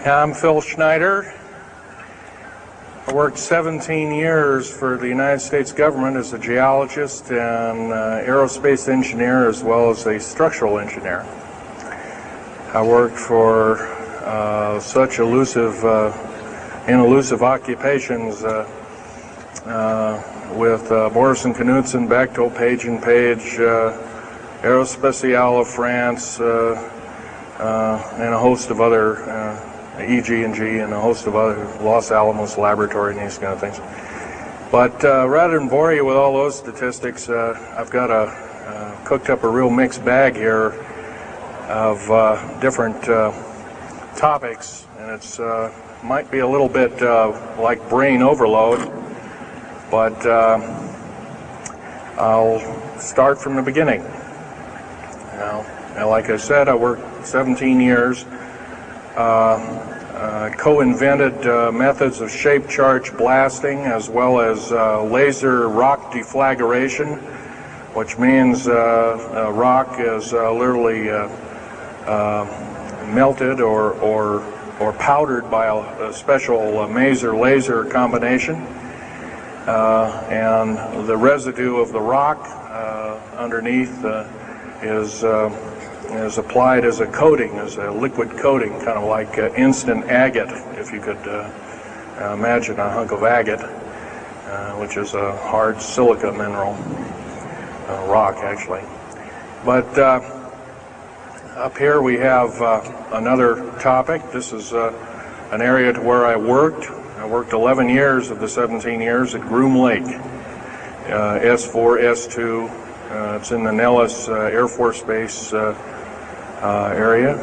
I'm Phil Schnieder. I worked 17 years for the United States government as a geologist and aerospace engineer, as well as a structural engineer. I worked for such elusive occupations with Morrison Knudsen, Bechtel, Page & Page, Aerospatiale of France, and a host of other EG&G and a host of other, Los Alamos Laboratory and these kind of things. But rather than bore you with all those statistics, I've got cooked up a real mixed bag here of different topics, and it's might be a little bit like brain overload, but I'll start from the beginning. Now, like I said, I worked 17 years. Co-invented methods of shape charge blasting, as well as laser rock deflagration, which means rock is literally melted or powdered by a special laser combination, and the residue of the rock underneath is applied as a coating, as a liquid coating, kind of like instant agate, if you could imagine a hunk of agate, which is a hard silica mineral, rock actually. But up here we have another topic. This is an area to where I worked. I worked 11 years of the 17 years at Groom Lake, S4, S2. It's in the Nellis Air Force Base area.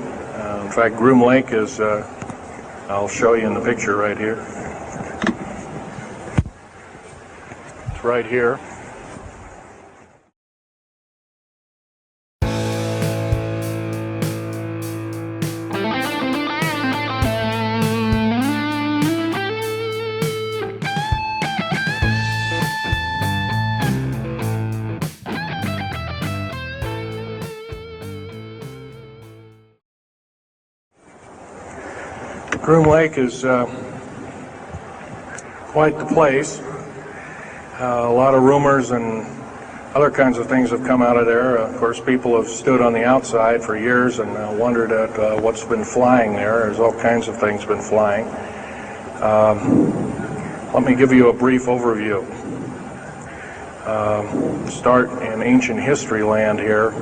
In fact, Groom Lake is, I'll show you in the picture right here. It's right here. Groom Lake is quite the place. A lot of rumors and other kinds of things have come out of there. Of course, people have stood on the outside for years and wondered at what's been flying there. There's all kinds of things been flying. Let me give you a brief overview. Start in ancient history land here.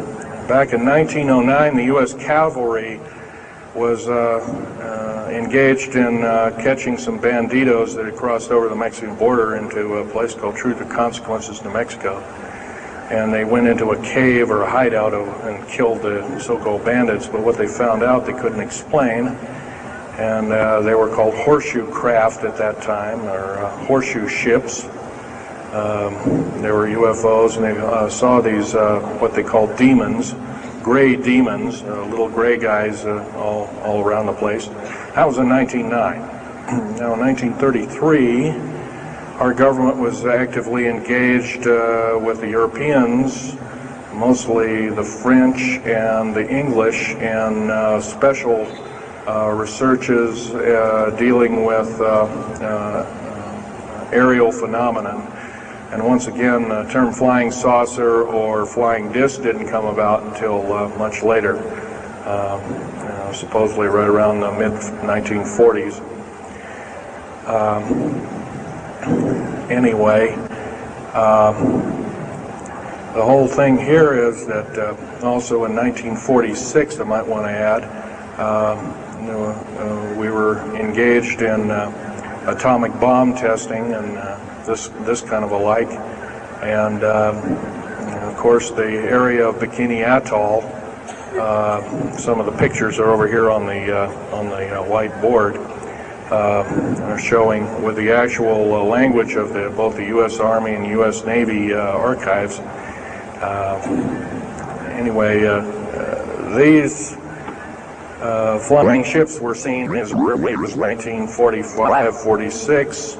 Back in 1909, the U.S. cavalry was engaged in catching some banditos that had crossed over the Mexican border into a place called Truth or Consequences, New Mexico. And they went into a cave or a hideout and killed the so-called bandits, but what they found out they couldn't explain. And they were called horseshoe craft at that time, or horseshoe ships. They were UFOs, and they saw these, what they called demons, gray demons, little gray guys all around the place. That was in 1909. Now in 1933, our government was actively engaged with the Europeans, mostly the French and the English, in special researches dealing with aerial phenomenon. And once again, the term flying saucer or flying disc didn't come about until much later, supposedly right around the mid-1940s. Anyway, the whole thing here is that also in 1946, I might want to add, we were engaged in atomic bomb testing and this kind of a like, and of course the area of Bikini Atoll. Some of the pictures are over here on the white board, showing with the actual language of both the U.S. Army and U.S. Navy archives. Anyway, these flying ships were seen as early as 1945, 46.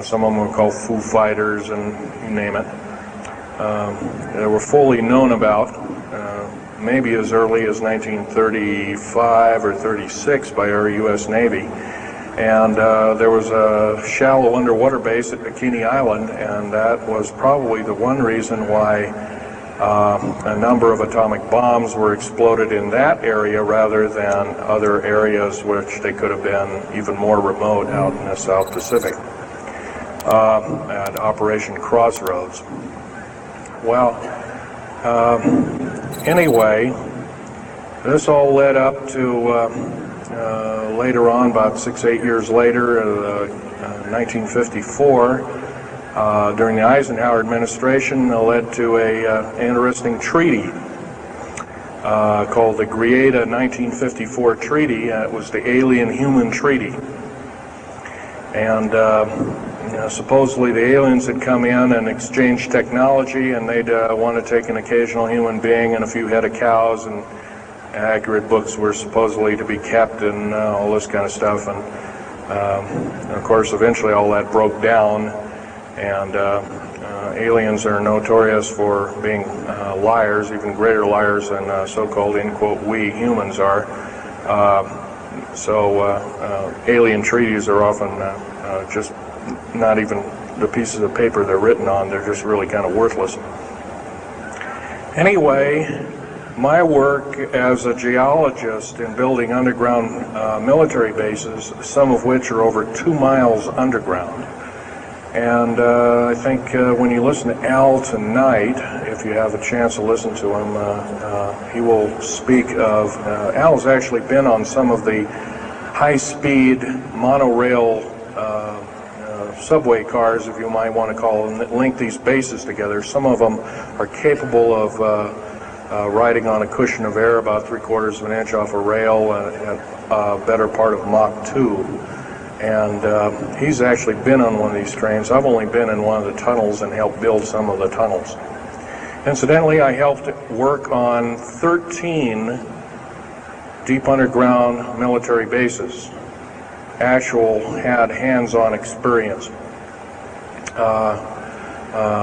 Some of them were called Foo Fighters, and you name it. They were fully known about maybe as early as 1935 or 36 by our U.S. Navy. And there was a shallow underwater base at Bikini Island, and that was probably the one reason why a number of atomic bombs were exploded in that area rather than other areas which they could have been even more remote out in the South Pacific at Operation Crossroads. Well, anyway, this all led up to later on, about 6-8 years later, 1954, during the Eisenhower administration, led to an interesting treaty called the Greada 1954 Treaty. It was the Alien-Human Treaty. And supposedly the aliens had come in and exchanged technology, and they'd want to take an occasional human being and a few head of cows, and accurate books were supposedly to be kept and all this kind of stuff. And of course, eventually all that broke down, and aliens are notorious for being liars, even greater liars than so-called, in quote, we humans are. So alien treaties are often just not even the pieces of paper they're written on, they're just really kind of worthless. Anyway, my work as a geologist in building underground military bases, some of which are over 2 miles underground. And I think when you listen to Al tonight, if you have a chance to listen to him, he will speak of, Al's actually been on some of the high-speed monorail subway cars, if you might want to call them, that link these bases together. Some of them are capable of riding on a cushion of air about 3/4 of an inch off a rail at a better part of Mach 2. And he's actually been on one of these trains. I've only been in one of the tunnels and helped build some of the tunnels. Incidentally, I helped work on 13 deep underground military bases. Had hands-on experience.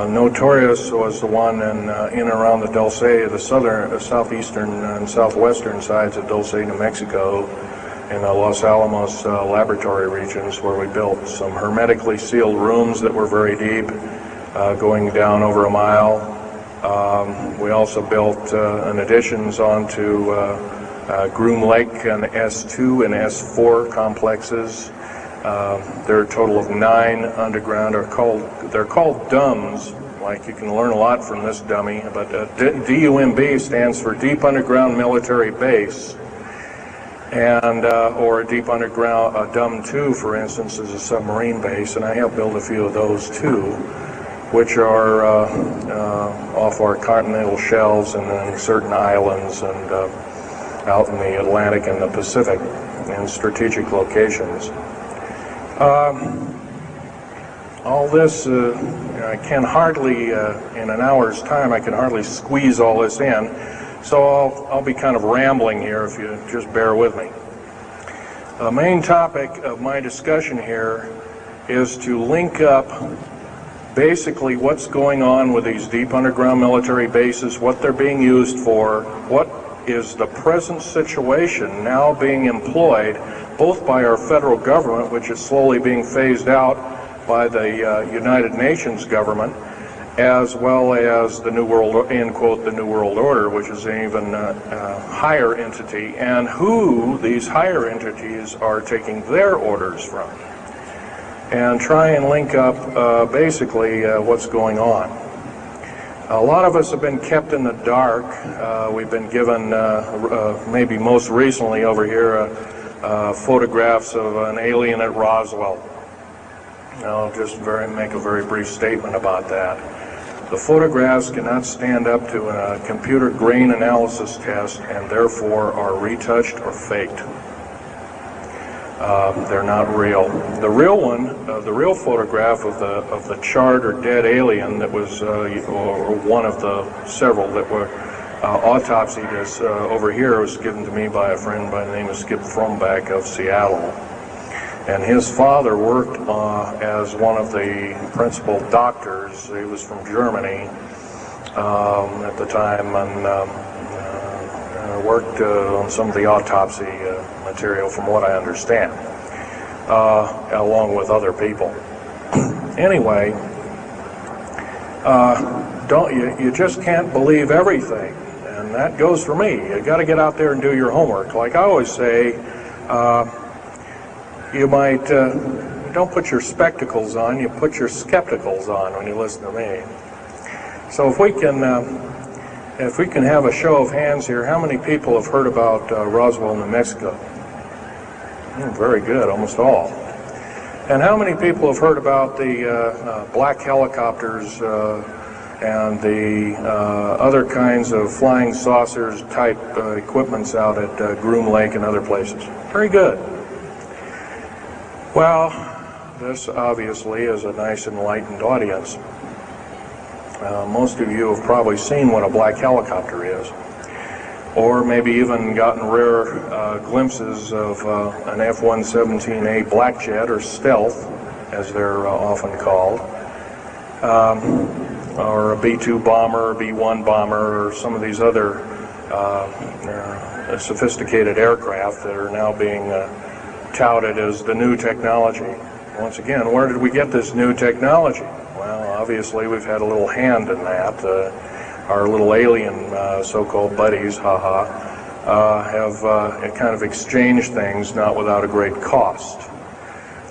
Notorious was the one in and around the Dulce, the southeastern and southwestern sides of Dulce, New Mexico, in the Los Alamos laboratory regions, where we built some hermetically sealed rooms that were very deep, going down over a mile. We also built additions onto Groom Lake and S2 and S4 complexes. There are a total of 9 underground. They're called d.u.m.s. Like, you can learn a lot from this dummy, but d.u.m.b stands for Deep Underground Military Base, and or Deep Underground d.u.m.b 2, for instance, is a submarine base, and I helped build a few of those too, which are off our continental shelves and then certain islands and out in the Atlantic and the Pacific in strategic locations. All this, I can hardly, in an hour's time, I can hardly squeeze all this in, so I'll be kind of rambling here if you just bear with me. The main topic of my discussion here is to link up basically what's going on with these deep underground military bases, what they're being used for, what is the present situation now being employed both by our federal government, which is slowly being phased out by the United Nations government, as well as the New World, end quote, the New World Order, which is an even higher entity, and who these higher entities are taking their orders from, and try and link up basically what's going on. A lot of us have been kept in the dark. We've been given, maybe most recently over here, photographs of an alien at Roswell. I'll just make a very brief statement about that. The photographs cannot stand up to a computer grain analysis test and therefore are retouched or faked. They're not real. The real one, the real photograph of the charred or dead alien that was, or one of the several that were autopsied, is over here, was given to me by a friend by the name of Skip Fromback of Seattle. And his father worked as one of the principal doctors. He was from Germany at the time, and worked on some of the autopsy material, from what I understand, along with other people. Anyway, you just can't believe everything, and that goes for me. You got to get out there and do your homework. Like I always say, you might don't put your spectacles on, you put your skepticals on when you listen to me. So if we can have a show of hands here, how many people have heard about Roswell, New Mexico? Very good, almost all. And how many people have heard about the black helicopters and the other kinds of flying saucers type equipments out at Groom Lake and other places? Very good. Well, this obviously is a nice enlightened audience. Most of you have probably seen what a black helicopter is, or maybe even gotten rare glimpses of an F-117A black jet, or stealth as they're often called, or a B-2 bomber, B-1 bomber, or some of these other sophisticated aircraft that are now being touted as the new technology. Once again, where did we get this new technology? Well, obviously we've had a little hand in that. Our little alien so-called buddies, have kind of exchanged things, not without a great cost.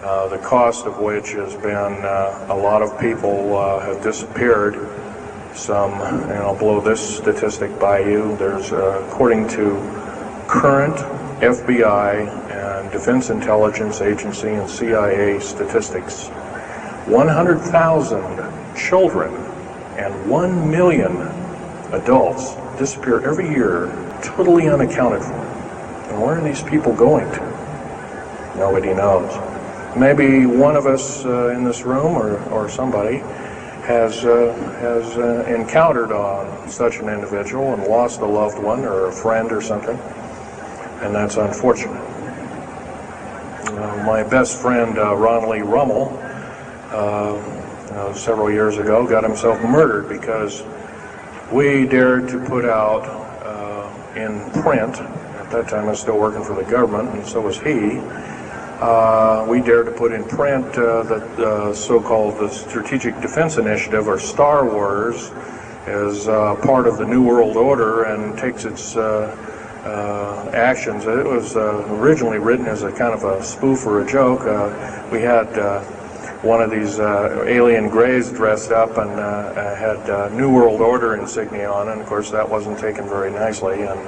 The cost of which has been a lot of people have disappeared. Some, and I'll blow this statistic by you, there's, according to current FBI and Defense Intelligence Agency and CIA statistics, 100,000 children and 1 million adults disappear every year, totally unaccounted for. And where are these people going to? Nobody knows. Maybe one of us in this room, or somebody, has encountered on such an individual and lost a loved one or a friend or something, and that's unfortunate. My best friend, Ron Lee Rummel, several years ago, got himself murdered because we dared to put out in print, at that time I was still working for the government, and so was he, we dared to put in print the so-called the Strategic Defense Initiative, or Star Wars, as part of the New World Order, and takes its actions. It was originally written as a kind of a spoof or a joke. We had one of these alien greys dressed up and had New World Order insignia on, and of course that wasn't taken very nicely, and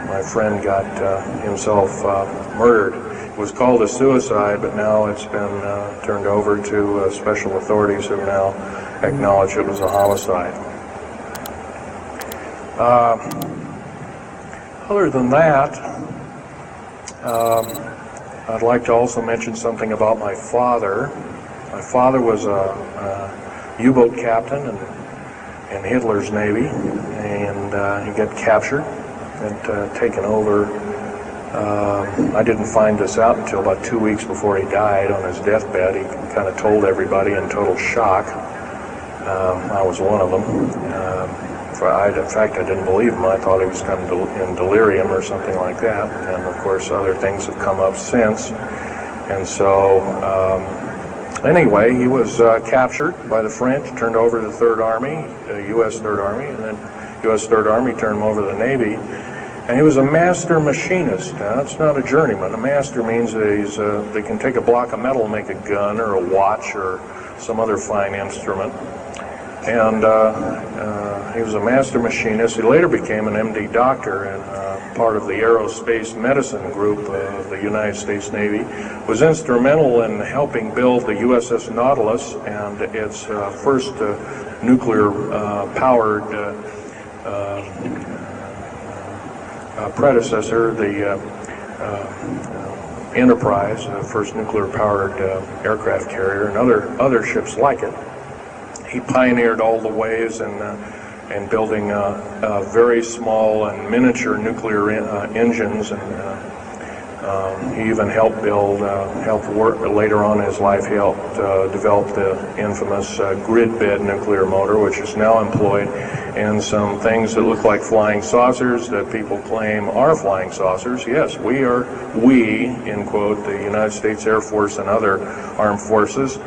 my friend got himself murdered. It was called a suicide, but now it's been turned over to special authorities who now acknowledge it was a homicide. Other than that, I'd like to also mention something about my father. My father was a U-boat captain in Hitler's Navy, and he got captured and taken over. I didn't find this out until about 2 weeks before he died on his deathbed. He kind of told everybody in total shock. I was one of them. In fact, I didn't believe him. I thought he was kind of in delirium or something like that. And of course, other things have come up since. And so, anyway, he was captured by the French, turned over to the Third Army, the U.S. Third Army, and then U.S. Third Army turned him over to the Navy. And he was a master machinist. Now, that's not a journeyman. A master means that they can take a block of metal and make a gun or a watch or some other fine instrument. And he was a master machinist. He later became an MD doctor and part of the aerospace medicine group of the United States Navy. Was instrumental in helping build the USS Nautilus and its first nuclear-powered predecessor, the Enterprise, the first nuclear-powered aircraft carrier, and other ships like it. He pioneered all the ways in building very small and miniature nuclear engines, and He even helped build, helped work later on in his life. He helped develop the infamous grid bed nuclear motor, which is now employed in some things that look like flying saucers that people claim are flying saucers. Yes, we, in quote, the United States Air Force and other armed forces,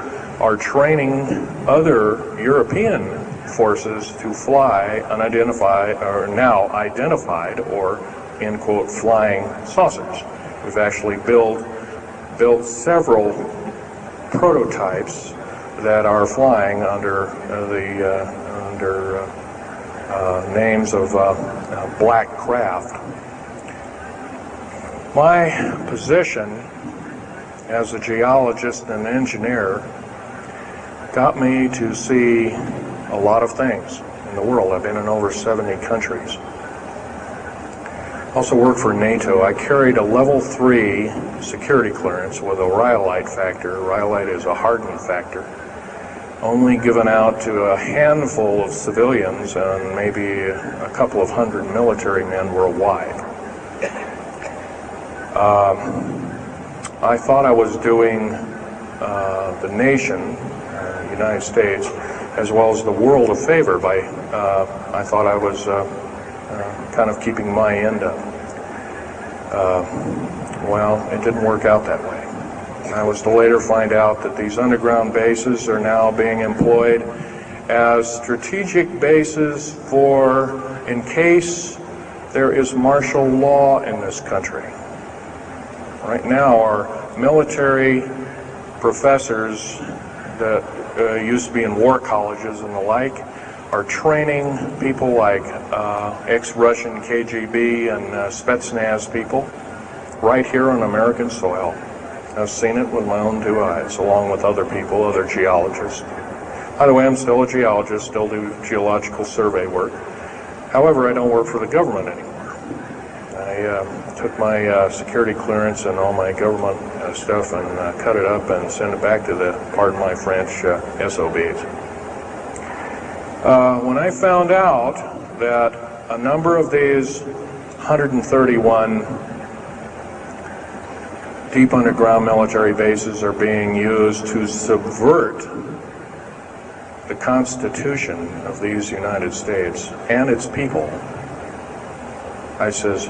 are training other European forces to fly unidentified, or now identified, or, in quote, flying saucers. We've actually built several prototypes that are flying under names of black craft. My position as a geologist and engineer got me to see a lot of things in the world. I've been in over 70 countries. Also worked for NATO. I carried a level 3 security clearance with a rhyolite factor. Rhyolite is a hardening factor, only given out to a handful of civilians and maybe a couple of hundred military men worldwide. I thought I was doing the nation, the United States, as well as the world a favor by, I thought I was kind of keeping my end up. Well, it didn't work out that way. I was to later find out that these underground bases are now being employed as strategic bases for, in case there is martial law in this country. Right now, our military professors that used to be in war colleges and the like are training people like ex-Russian KGB and Spetsnaz people right here on American soil. I've seen it with my own 2 eyes, along with other people, other geologists. By the way, I'm still a geologist, still do geological survey work. However, I don't work for the government anymore. I took my security clearance and all my government stuff and cut it up and sent it back to the, pardon my French, SOBs. When I found out that a number of these 131 deep underground military bases are being used to subvert the Constitution of these United States and its people, I says,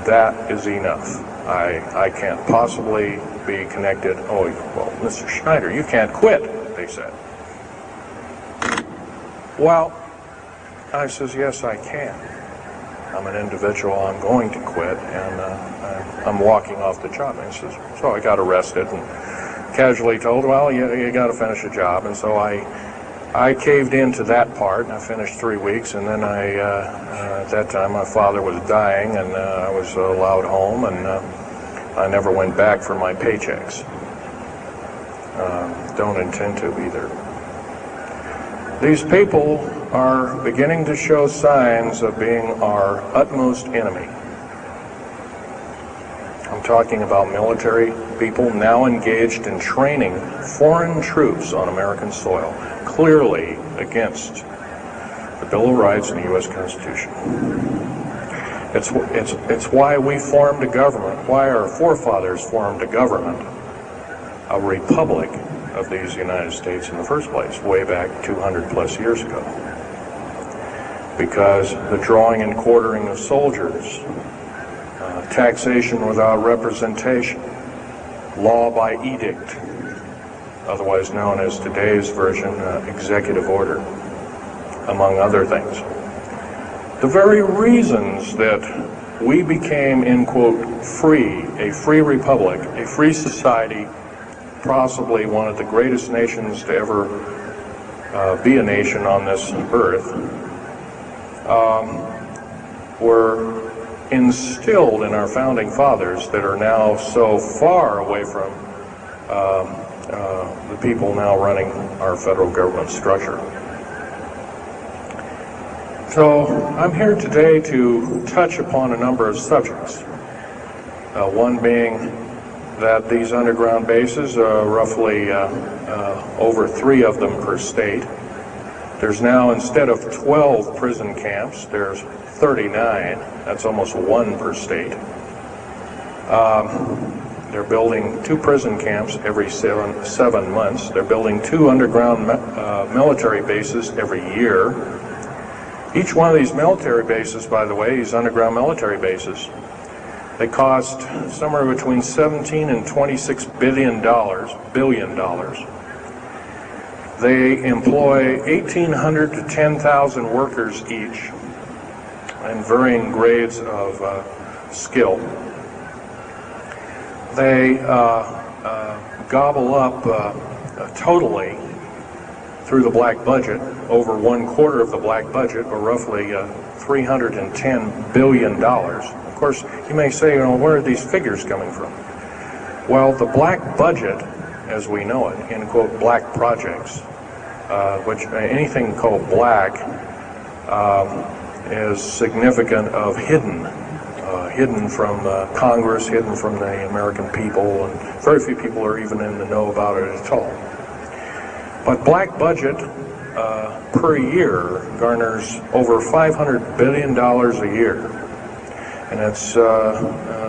that is enough. I can't possibly be connected. Oh, well, Mr. Schnieder, you can't quit, they said. Well, I says, yes, I can. I'm an individual, I'm going to quit, and I'm walking off the job. And he says, so I got arrested and casually told, well, you got to finish a job. And so I caved into that part, and I finished 3 weeks, and then at that time my father was dying, and I was allowed home, and I never went back for my paychecks. Don't intend to either. These people are beginning to show signs of being our utmost enemy. I'm talking about military people now engaged in training foreign troops on American soil, clearly against the Bill of Rights and the U.S. Constitution. It's why we formed a government, why our forefathers formed a government, a republic of these United States in the first place, way back 200 plus years ago. Because the drawing and quartering of soldiers, taxation without representation, law by edict, otherwise known as today's version, executive order, among other things. The very reasons that we became, in quote, free, a free republic, a free society, possibly one of the greatest nations to ever be a nation on this earth, were instilled in our founding fathers that are now so far away from the people now running our federal government structure. So I'm here today to touch upon a number of subjects. One being that these underground bases are roughly over 3 of them per state. There's now, instead of 12 prison camps, there's 39. That's almost 1 per state. They're building 2 prison camps every 7 months. They're building 2 underground military bases every year. Each one of these military bases, by the way, these underground military bases, they cost somewhere between $17 and $26 billion. They employ 1,800 to 10,000 workers each in varying grades of skill. They gobble up totally through the black budget, over 1/4 of the black budget, or roughly $310 billion. Of course, you may say, where are these figures coming from? Well, the black budget, as we know it, in quote, black projects, which anything called black is significant of hidden from Congress, hidden from the American people, and very few people are even in the know about it at all. But black budget per year garners over $500 billion a year. And it's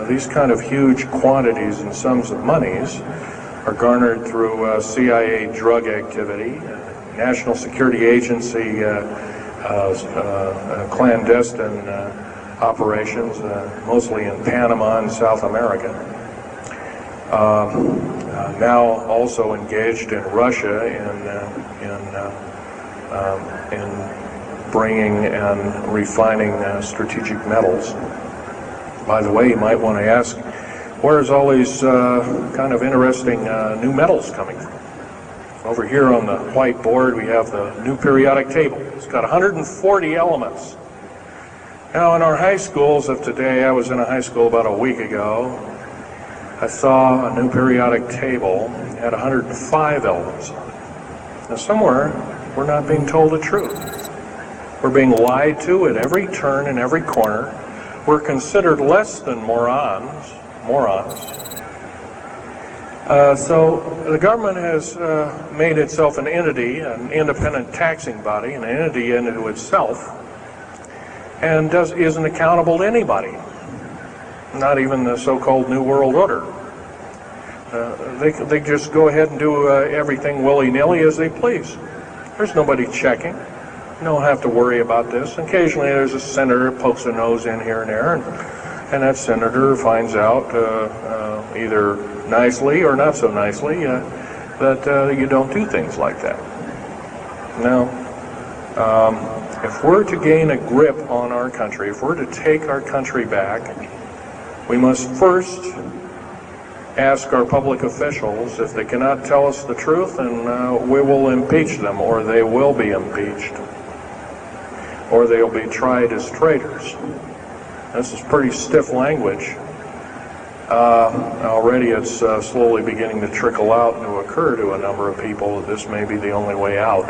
these kind of huge quantities and sums of monies are garnered through CIA drug activity, National Security Agency clandestine operations, mostly in Panama and South America. Now also engaged in Russia in bringing and refining strategic metals. By the way, you might want to ask, where's all these kind of interesting new metals coming from? Over here on the whiteboard we have the new periodic table. It's got 140 elements. Now in our high schools of today, I was in a high school about a week ago, I saw a new periodic table had 105 elements on it. Now somewhere we're not being told the truth. We're being lied to at every turn and every corner. We're considered less than morons. So the government has made itself an entity, an independent taxing body, an entity into itself, and isn't accountable to anybody, not even the so-called New World Order. They just go ahead and do everything willy-nilly as they please. There's nobody checking. You don't have to worry about this. Occasionally there's a senator who pokes a nose in here and there, and that senator finds out either nicely or not so nicely that you don't do things like that. Now, if we're to gain a grip on our country, if we're to take our country back, we must first ask our public officials if they cannot tell us the truth, and we will impeach them, or they will be impeached, or they'll be tried as traitors. This is pretty stiff language. Already it's slowly beginning to trickle out and to occur to a number of people that this may be the only way out.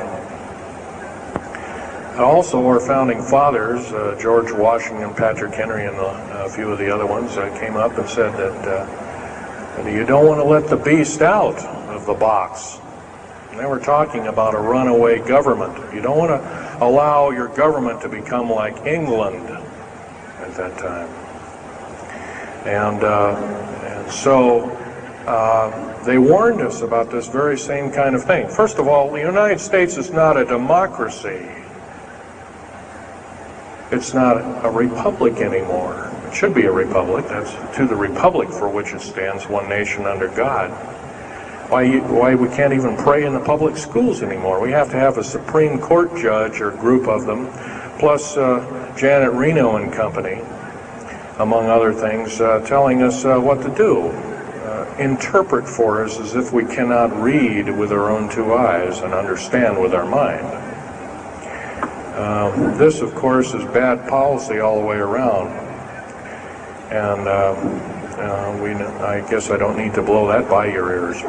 Also, our founding fathers, George Washington, Patrick Henry, and a few of the other ones, came up and said that you don't want to let the beast out of the box. And they were talking about a runaway government. You don't want to allow your government to become like England at that time. And so they warned us about this very same kind of thing. First of all, the United States is not a democracy. It's not a republic anymore. It should be a republic. That's to the republic for which it stands, one nation under God. Why we can't even pray in the public schools anymore. We have to have a Supreme Court judge or group of them, plus Janet Reno and company, among other things, telling us what to do. Interpret for us as if we cannot read with our own 2 eyes and understand with our mind. This, of course, is bad policy all the way around, and I guess I don't need to blow that by your ears.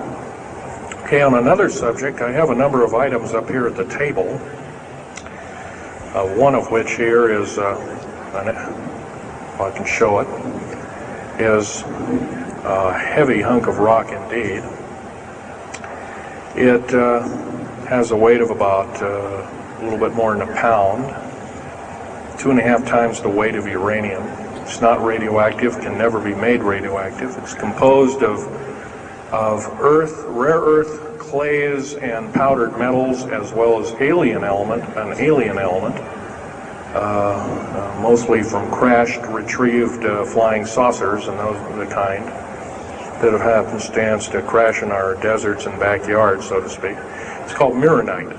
Okay, on another subject, I have a number of items up here at the table, one of which here is, if I can show it, is a heavy hunk of rock indeed. It has a weight of about a little bit more than a pound, 2.5 times the weight of uranium. It's not radioactive, can never be made radioactive. It's composed of earth, rare earth, clays, and powdered metals, as well as an alien element, mostly from crashed, retrieved flying saucers and those of the kind that have happenstance to crash in our deserts and backyards, so to speak. It's called mironite.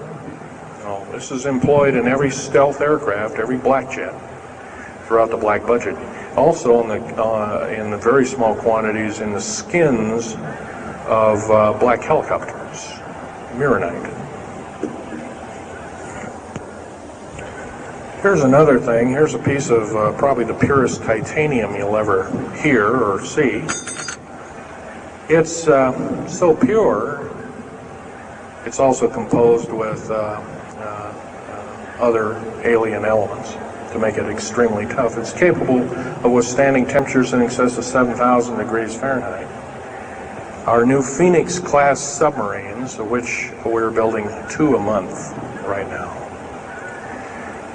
This is employed in every stealth aircraft, every black jet, throughout the black budget. Also in the very small quantities in the skins of black helicopters. Mironite. Here's another thing. Here's a piece of probably the purest titanium you'll ever hear or see. It's so pure, it's also composed with other alien elements to make it extremely tough. It's capable of withstanding temperatures in excess of 7,000 degrees Fahrenheit. Our new Phoenix-class submarines, of which we're building 2 a month right now.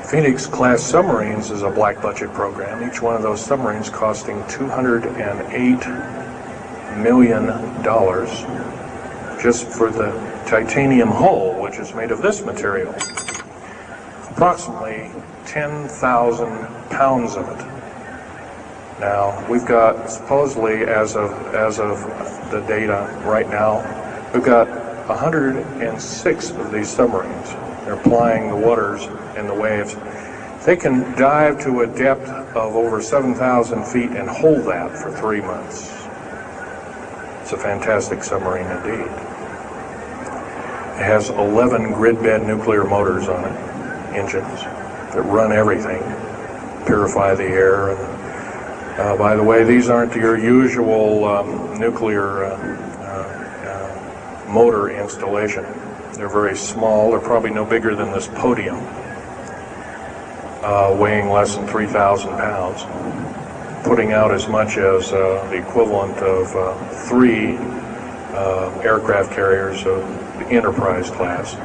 Phoenix-class submarines is a black budget program. Each one of those submarines costing $208 million just for the titanium hull, which is made of this material. Approximately 10,000 pounds of it. Now, we've got, supposedly, as of the data right now, we've got 106 of these submarines. They're plying the waters and the waves. They can dive to a depth of over 7,000 feet and hold that for 3 months. It's a fantastic submarine indeed. It has 11 grid-bed nuclear motors on it, engines that run everything, purify the air. And, by the way, these aren't your usual nuclear motor installation. They're very small. They're probably no bigger than this podium, weighing less than 3,000 pounds, putting out as much as the equivalent of 3 aircraft carriers of the Enterprise class.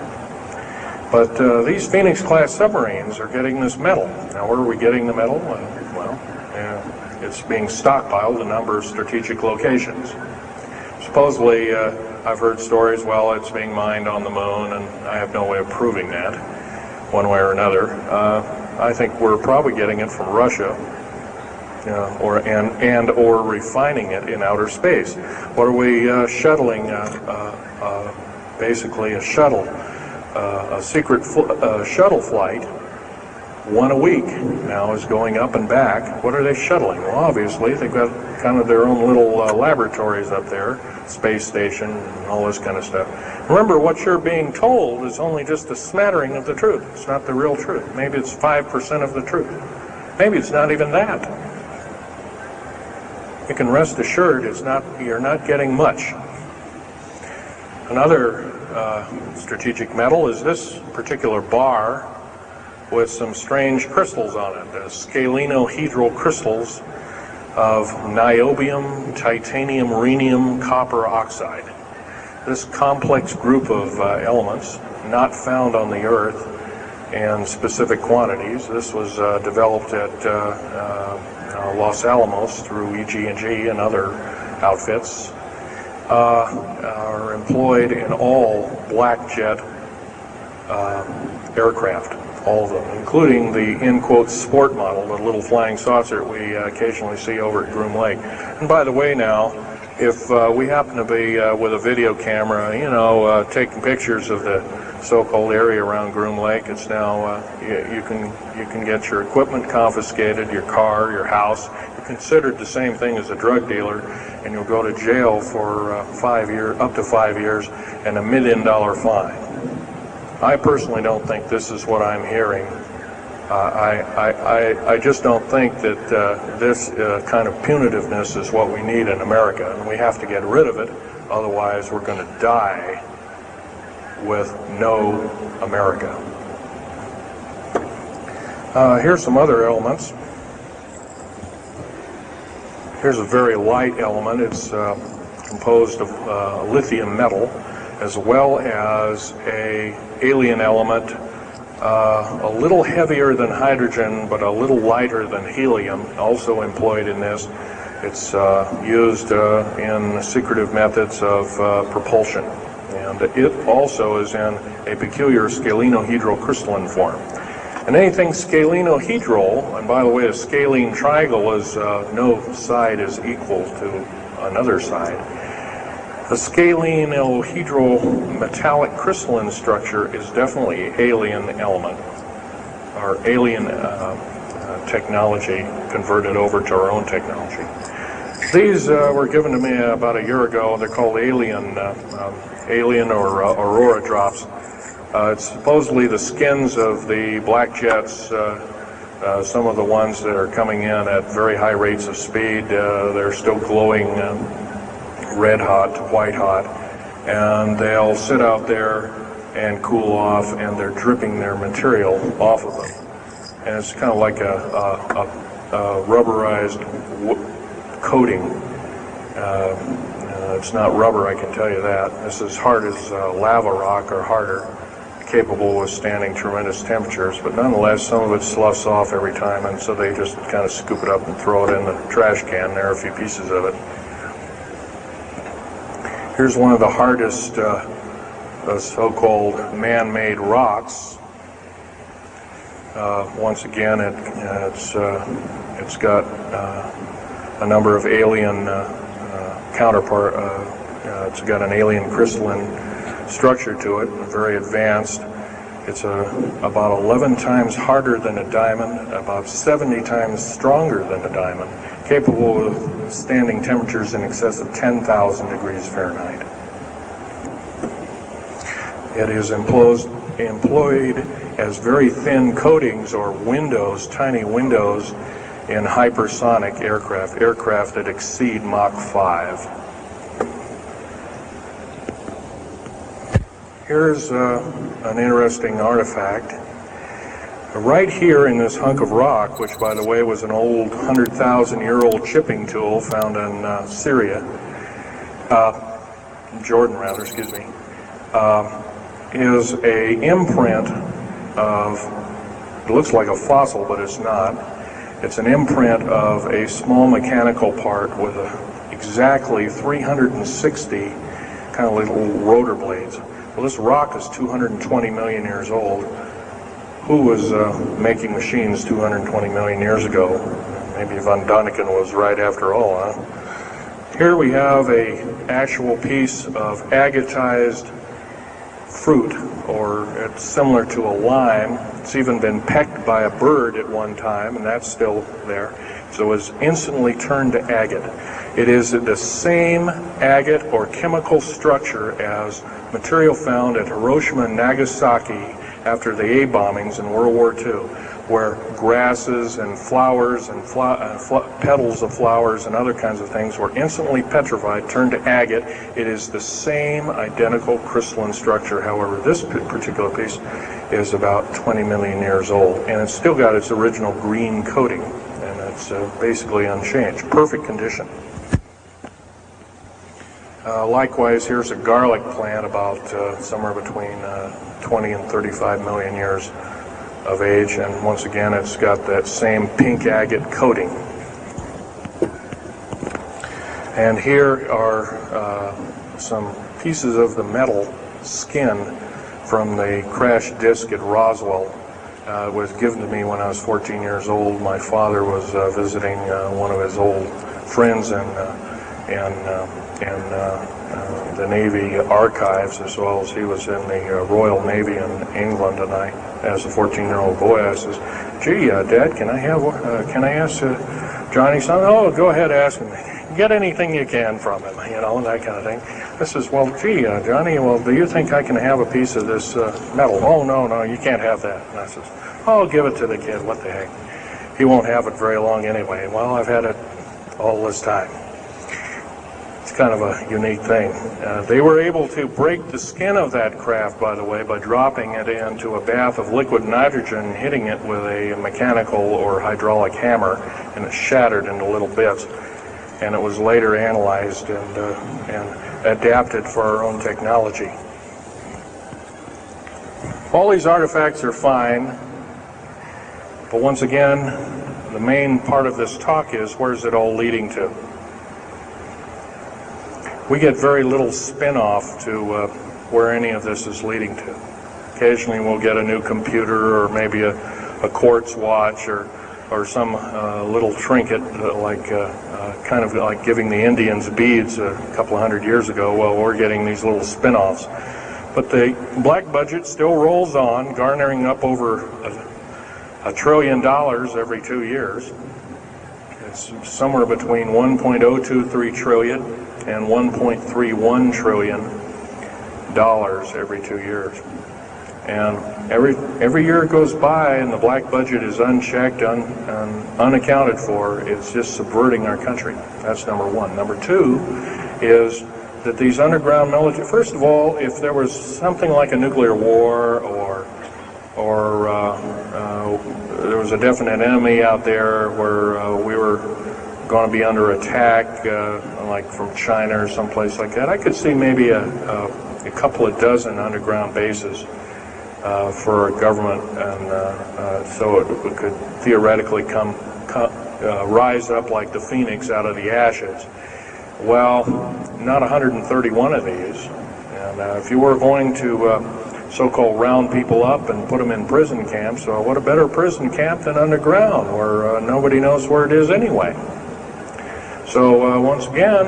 But these Phoenix-class submarines are getting this metal. Now, where are we getting the metal? It's being stockpiled in a number of strategic locations. Supposedly, I've heard stories, well, it's being mined on the moon, and I have no way of proving that, one way or another. I think we're probably getting it from Russia, or refining it in outer space. What are we shuttling? Basically, a shuttle. A secret shuttle flight, 1 a week now, is going up and back. What are they shuttling? Well, obviously, they've got kind of their own little laboratories up there, space station, and all this kind of stuff. Remember, what you're being told is only just a smattering of the truth. It's not the real truth. Maybe it's 5% of the truth. Maybe it's not even that. You can rest assured you're not getting much. Another strategic metal is this particular bar with some strange crystals on it, scalenohedral crystals of niobium, titanium, rhenium, copper oxide. This complex group of elements, not found on the Earth in specific quantities. This was developed at Los Alamos through EG&G and other outfits. Are employed in all black jet aircraft, all of them, including the, in quotes, sport model, the little flying saucer we occasionally see over at Groom Lake. And by the way now, if we happen to be with a video camera, taking pictures of the so-called area around Groom Lake, it's now, you can get your equipment confiscated, your car, your house. You're considered the same thing as a drug dealer, and you'll go to jail for 5 years, up to 5 years, and $1 million fine. I personally don't think this is what I'm hearing. I just don't think that this kind of punitiveness is what we need in America, and we have to get rid of it. Otherwise, we're going to die with no America. Here's some other elements. Here's a very light element. It's composed of lithium metal, as well as a alien element a little heavier than hydrogen, but a little lighter than helium, also employed in this. It's used in secretive methods of propulsion, and it also is in a peculiar scalenohedral crystalline form. And anything scalenohedral, and by the way, a scalene triangle is no side is equal to another side. The scalenohedral metallic crystalline structure is definitely alien element, or alien technology converted over to our own technology. These were given to me about a year ago. They're called alien or aurora drops. It's supposedly the skins of the black jets, some of the ones that are coming in at very high rates of speed. They're still glowing red hot to white hot, and they'll sit out there and cool off, and they're dripping their material off of them. And it's kind of like a rubberized coating. It's not rubber, I can tell you that. This is hard as lava rock or harder, capable of withstanding tremendous temperatures, but nonetheless some of it sloughs off every time, and so they just kind of scoop it up and throw it in the trash can. There are a few pieces of it. Here's one of the hardest so-called man-made rocks. Once again, it's got a number of alien counterpart. It's got an alien crystalline structure to it, very advanced. It's about 11 times harder than a diamond, about 70 times stronger than a diamond, capable of standing temperatures in excess of 10,000 degrees Fahrenheit. It is employed as very thin coatings or windows, tiny windows, in hypersonic aircraft that exceed Mach 5. Here's an interesting artifact. Right here in this hunk of rock, which by the way was an old 100,000-year-old chipping tool found in Syria, Jordan rather, excuse me, is a imprint of, it looks like a fossil, but it's not. It's an imprint of a small mechanical part with exactly 360 kind of little rotor blades. Well, this rock is 220 million years old. Who was making machines 220 million years ago? Maybe von Däniken was right after all, huh? Here we have an actual piece of agatized fruit, or it's similar to a lime. It's even been pecked by a bird at one time, and that's still there. So it was instantly turned to agate. It is the same agate or chemical structure as material found at Hiroshima and Nagasaki after the A bombings in World War II, where grasses and flowers and petals of flowers and other kinds of things were instantly petrified, turned to agate. It is the same identical crystalline structure. However, this particular piece is about 20 million years old, and it's still got its original green coating, and it's basically unchanged, perfect condition. Likewise, here's a garlic plant about somewhere between 20 and 35 million years of age, and once again it's got that same pink agate coating. And here are some pieces of the metal skin from the crash disk at Roswell. It was given to me when I was 14 years old. My father was visiting one of his old friends in the Navy archives, as well as he was in the Royal Navy in England. And I, as a 14-year-old boy, I says, "Gee, Dad, can I ask Johnny something?" "Oh, go ahead, ask him. Get anything you can from him," you know, that kind of thing. I says, "Well, gee, Johnny, well, do you think I can have a piece of this metal?" "Oh, no, you can't have that." And I says, "Oh, give it to the kid. What the heck? He won't have it very long anyway." Well, I've had it all this time. It's kind of a unique thing. They were able to break the skin of that craft, by the way, by dropping it into a bath of liquid nitrogen, hitting it with a mechanical or hydraulic hammer, and it shattered into little bits. And it was later analyzed and adapted for our own technology. All these artifacts are fine, but once again, the main part of this talk is, where's it all leading to? We get very little spin-off to where any of this is leading to. Occasionally we'll get a new computer, or maybe a quartz watch, or some little trinket, kind of like giving the Indians beads a couple of hundred years ago. Well, we're getting these little spin-offs. But the black budget still rolls on, garnering up over $1 trillion every 2 years. It's somewhere between 1.023 trillion and 1.31 trillion dollars every 2 years. And every year it goes by and the black budget is unchecked, unaccounted for. It's just subverting our country. That's number one. Number two is that these underground military, first of all, if there was something like a nuclear war, or there was a definite enemy out there where we were going to be under attack, like from China or someplace like that, I could see maybe a couple of dozen underground bases for our government, and so it could theoretically rise up like the phoenix out of the ashes. Well, not 131 of these, and if you were going to so-called round people up and put them in prison camps, what a better prison camp than underground, where nobody knows where it is anyway. So once again,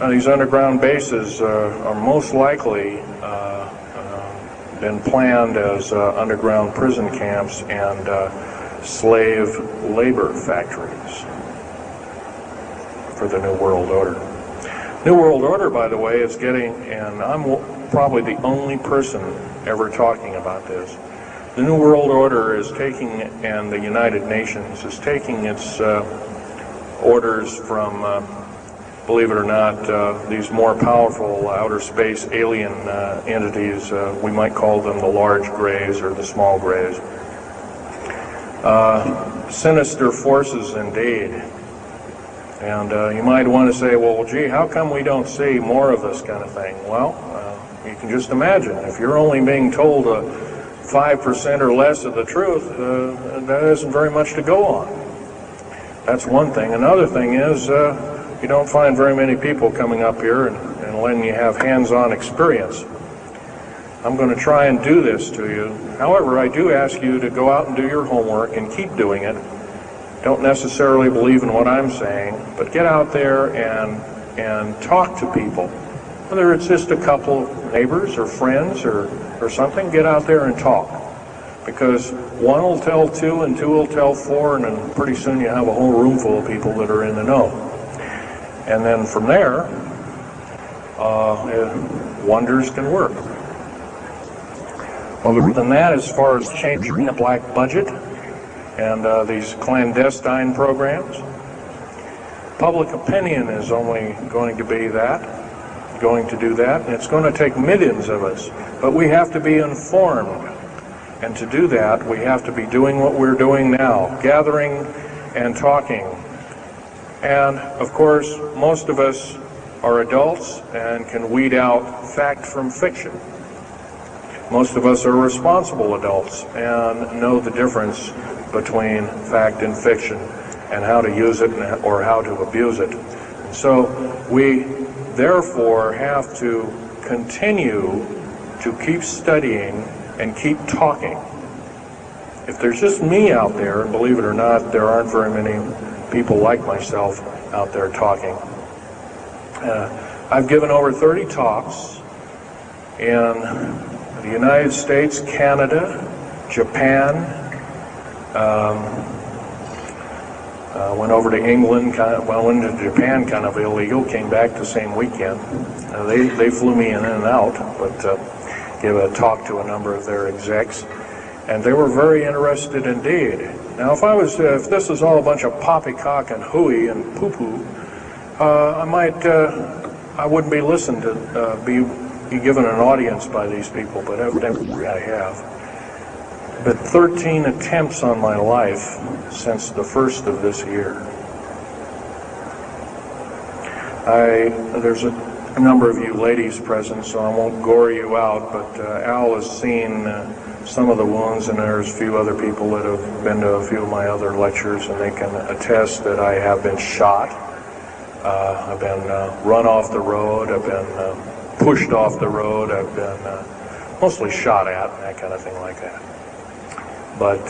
these underground bases are most likely been planned as underground prison camps and slave labor factories for the New World Order. New World Order, by the way, is getting, and I'm probably the only person ever talking about this, the New World Order is taking, and the United Nations is taking its orders from, believe it or not, these more powerful outer space alien entities. We might call them the large grays or the small grays. Sinister forces indeed. And you might want to say, well, gee, how come we don't see more of this kind of thing? Well, you can just imagine. If you're only being told 5% or less of the truth, that isn't very much to go on. That's one thing. Another thing is, you don't find very many people coming up here and letting you have hands-on experience. I'm going to try and do this to you. However, I do ask you to go out and do your homework and keep doing it. Don't necessarily believe in what I'm saying, but get out there and talk to people. Whether it's just a couple of neighbors or friends or something, get out there and talk. Because one will tell two and two will tell four, and then pretty soon you have a whole room full of people that are in the know. And then from there, wonders can work. Other than that, as far as changing the black budget and these clandestine programs, public opinion is only going to do that, and it's going to take millions of us. But we have to be informed, and to do that, we have to be doing what we're doing now, gathering and talking. And of course, most of us are adults and can weed out fact from fiction. Most of us are responsible adults and know the difference between fact and fiction and how to use it or how to abuse it. So we therefore have to continue to keep studying and keep talking. If there's just me out there, and believe it or not, there aren't very many people like myself out there talking. I've given over 30 talks in the United States, Canada, Japan, went over to England, went into Japan kind of illegal, came back the same weekend. They flew me in and out, but gave a talk to a number of their execs, and they were very interested indeed. Now, if this was all a bunch of poppycock and hooey and poo-poo, I wouldn't be listened to, be given an audience by these people, but evidently I have. But 13 attempts on my life since the first of this year. There's a number of you ladies present, so I won't gore you out, but Al has seen some of the wounds, and there's a few other people that have been to a few of my other lectures, and they can attest that I have been shot. I've been run off the road, I've been pushed off the road, I've been mostly shot at, and that kind of thing like that. But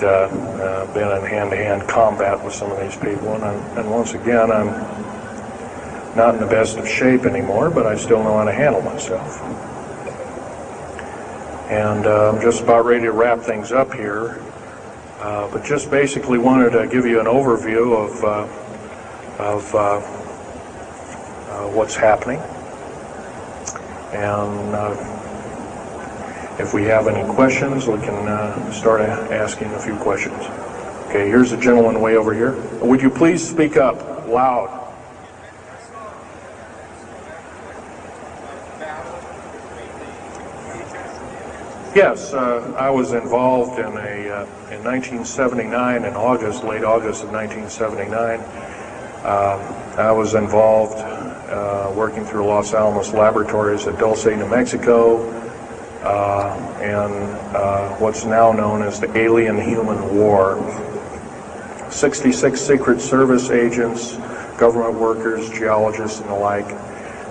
been in hand-to-hand combat with some of these people, and once again, I'm not in the best of shape anymore, but I still know how to handle myself. And I'm just about ready to wrap things up here, but just basically wanted to give you an overview of what's happening. And if we have any questions, we can start asking a few questions. Okay, here's a gentleman way over here. Would you please speak up loud? Yes, I was involved in in 1979, in August, late August of 1979. I was involved working through Los Alamos Laboratories at Dulce, New Mexico, and what's now known as the Alien-Human War. 66 Secret Service agents, government workers, geologists, and the like.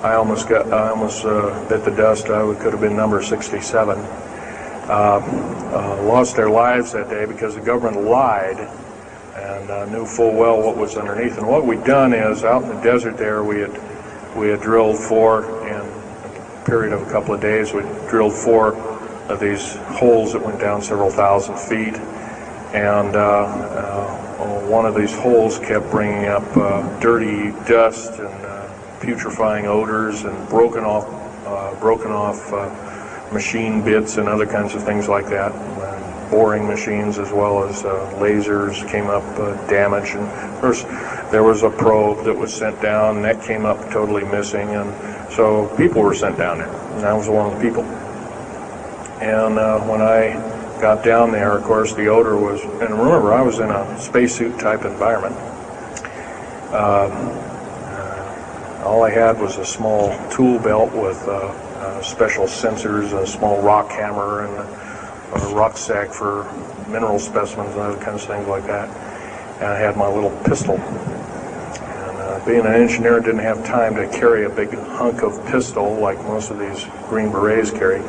I almost bit the dust. I could have been number 67. Lost their lives that day because the government lied and knew full well what was underneath. And what we'd done is, out in the desert there, we had drilled in a period of a couple of days, we drilled 4 of these holes that went down several thousand feet. And one of these holes kept bringing up dirty dust and putrefying odors and broken off machine bits and other kinds of things like that. Boring machines as well as lasers came up damaged. And of course, there was a probe that was sent down, and that came up totally missing. And so people were sent down there, and I was one of the people. And when I got down there, of course, the odor was, and remember, I was in a spacesuit type environment. All I had was a small tool belt with special sensors, a small rock hammer, and a rucksack for mineral specimens and other kinds of things like that. And I had my little pistol. And being an engineer, didn't have time to carry a big hunk of pistol like most of these Green Berets carry,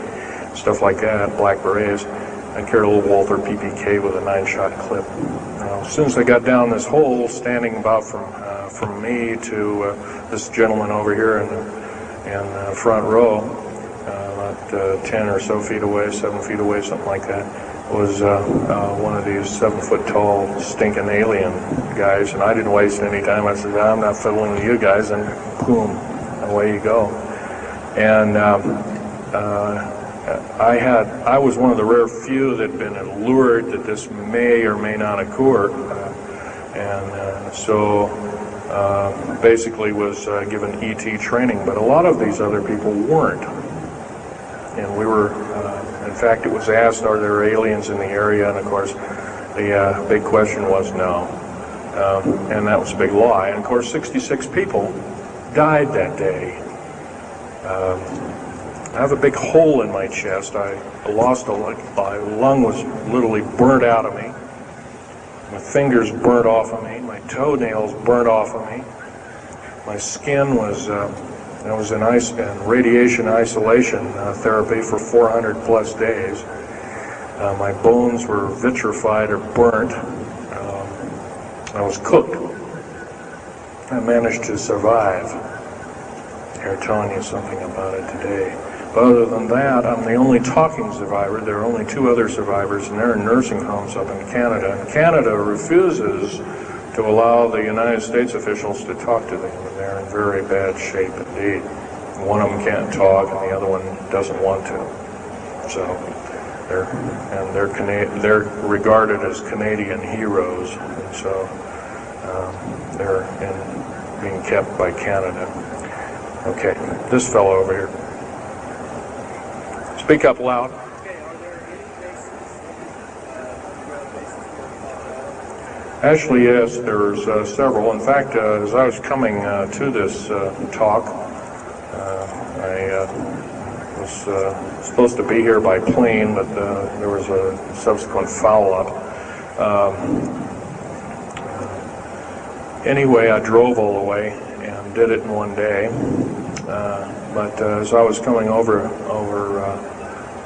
stuff like that, black berets. I carried a little Walther PPK with a 9-shot clip. Now, as soon as I got down this hole, standing about from me to this gentleman over here in the front row, about 10 or so feet away, 7 feet away, something like that, was one of these 7-foot-tall stinking alien guys, and I didn't waste any time. I said, I'm not fiddling with you guys, and boom, away you go. And I was one of the rare few that had been allured that this may or may not occur, and so basically was given ET training, but a lot of these other people weren't. And we were, in fact, it was asked, are there aliens in the area? And of course, the big question was no. And that was a big lie. And of course, 66 people died that day. I have a big hole in my chest. I lost a lung. My lung was literally burnt out of me. My fingers burnt off of me. My toenails burnt off of me. My skin was... I was in radiation isolation therapy for 400 plus days. My bones were vitrified or burnt. I was cooked. I managed to survive. They're telling you something about it today. But other than that, I'm the only talking survivor. There are only 2 other survivors, and they're in nursing homes up in Canada. And Canada refuses to allow the United States officials to talk to them. And they're in very bad shape indeed. One of them can't talk, and the other one doesn't want to. So they're regarded as Canadian heroes, and so they're being kept by Canada. Okay, this fellow over here. Speak up loud. Actually, yes, there's several. In fact, as I was coming to this talk, I was supposed to be here by plane, but there was a subsequent foul-up. Anyway, I drove all the way and did it in one day. But as I was coming over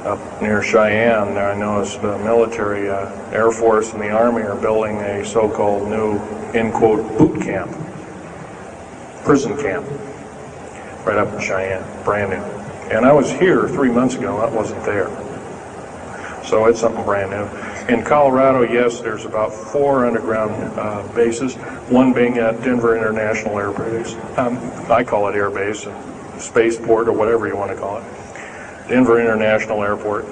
up near Cheyenne, I noticed the military, Air Force and the Army are building a so-called new, in quote, boot camp, prison camp, right up in Cheyenne, brand new. And I was here 3 months ago, I wasn't there. So it's something brand new. In Colorado, yes, there's about 4 underground bases, one being at Denver International Air Base. I call it Air Base, spaceport, or whatever you want to call it. Denver International Airport.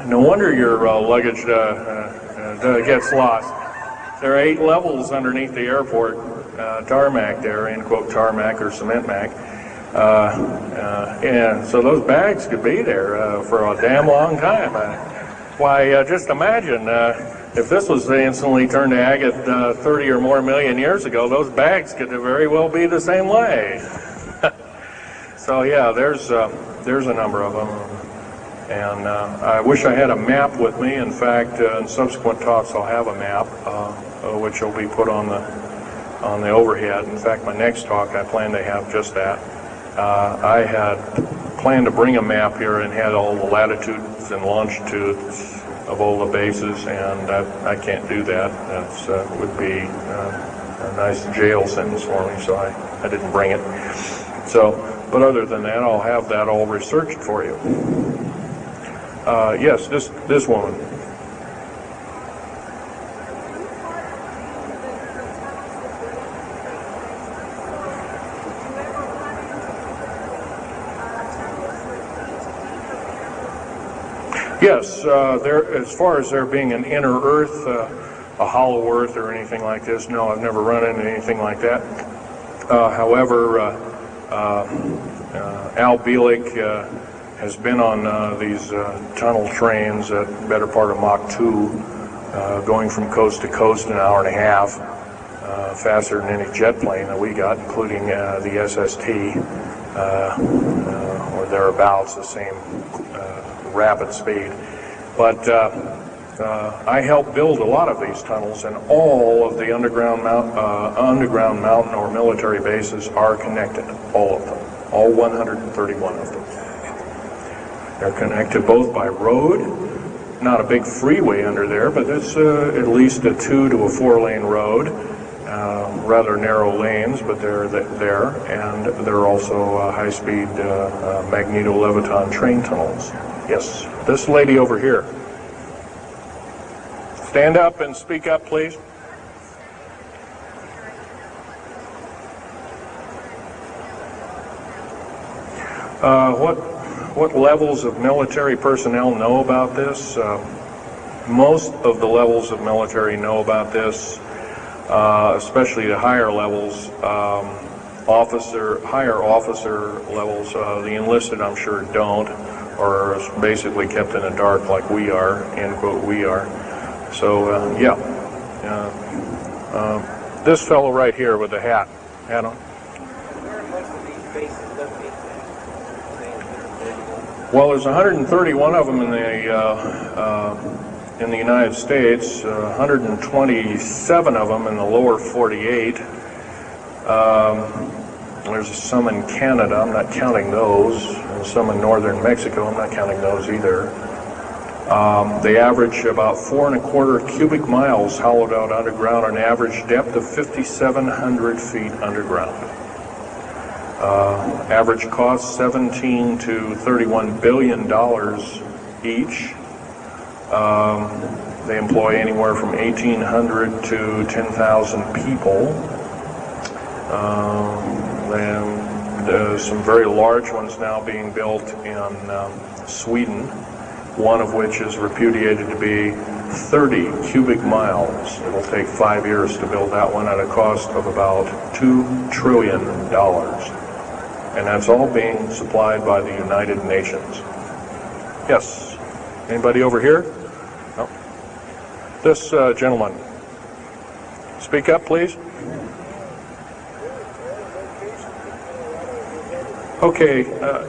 No wonder your luggage gets lost. There are 8 levels underneath the airport, tarmac there, end quote tarmac or cement mac. And so those bags could be there for a damn long time. Why, just imagine if this was instantly turned to agate 30 or more million years ago, those bags could very well be the same way. So yeah, there's a number of them, and I wish I had a map with me. In fact, in subsequent talks, I'll have a map, which will be put on the overhead. In fact, my next talk, I plan to have just that. I had planned to bring a map here and had all the latitudes and longitudes of all the bases, and I can't do that. That would be a nice jail sentence for me, so I didn't bring it. So. But other than that, I'll have that all researched for you. Yes, this woman. Yes, as far as there being an inner Earth, a hollow Earth or anything like this, no, I've never run into anything like that. However, Al Bielek has been on these tunnel trains at the better part of Mach 2, going from coast to coast in an hour and a half, faster than any jet plane that we got, including the SST, or thereabouts, the same rapid speed. But I helped build a lot of these tunnels, and all of the underground mountain or military bases are connected, all of them, all 131 of them. They're connected both by road, not a big freeway under there, but it's at least a 2 to a 4 lane road, rather narrow lanes, but they're there, and there are also high-speed magneto-leviton train tunnels. Yes, this lady over here. Stand up and speak up, please. What levels of military personnel know about this? Most of the levels of military know about this, especially the higher levels, higher officer levels. The enlisted, I'm sure, don't, or is basically kept in the dark like we are, end quote, we are. So, yeah. This fellow right here with the hat on. Well, there's 131 of them in the United States, 127 of them in the lower 48. There's some in Canada, I'm not counting those, and some in northern Mexico, I'm not counting those either. They average about 4¼ cubic miles hollowed out underground, an average depth of 5,700 feet underground. Average cost $17 to $31 billion each. They employ anywhere from 1,800 to 10,000 people. There's some very large ones now being built in Sweden, one of which is repudiated to be 30 cubic miles. It'll take 5 years to build that one at a cost of about $2 trillion. And that's all being supplied by the United Nations. Yes. Anybody over here? No. This gentleman. Speak up, please. Okay,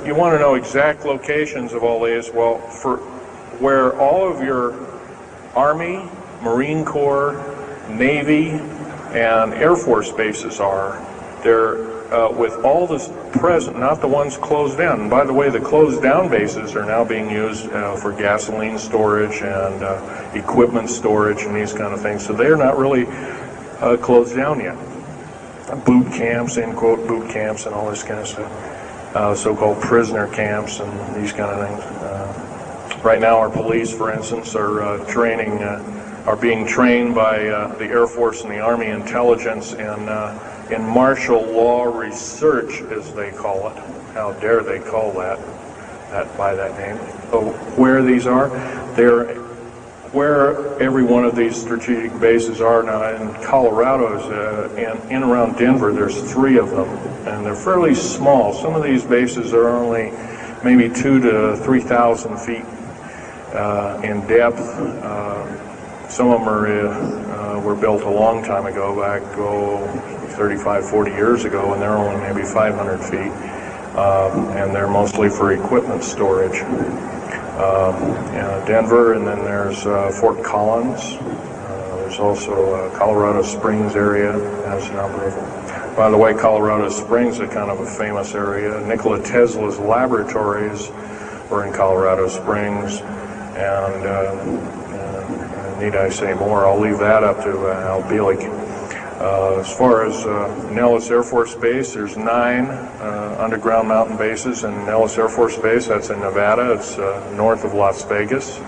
you want to know exact locations of all these? Well, for where all of your Army, Marine Corps, Navy, and Air Force bases are, they're with all this present, not the ones closed down. And by the way, the closed down bases are now being used for gasoline storage and equipment storage and these kind of things. So they're not really closed down yet. Boot camps, end quote, boot camps and all this kind of stuff. So-called prisoner camps and these kind of things. Right now our police, for instance, are are being trained by the Air Force and the Army intelligence in martial law research, as they call it. How dare they call that by that name? So where these are, they're where every one of these strategic bases are now. In Colorado's, in around Denver, there's 3 of them, and they're fairly small. Some of these bases are only maybe 2,000 to 3,000 feet in depth. Some of them were built a long time ago, back 35, 40 years ago, and they're only maybe 500 feet, and they're mostly for equipment storage. Denver, and then there's Fort Collins. There's also Colorado Springs area has a number of them. By the way, Colorado Springs is kind of a famous area. Nikola Tesla's laboratories were in Colorado Springs, and need I say more? I'll leave that up to Al Bielek. As far as Nellis Air Force Base, there's 9 underground mountain bases in Nellis Air Force Base. That's in Nevada. It's north of Las Vegas.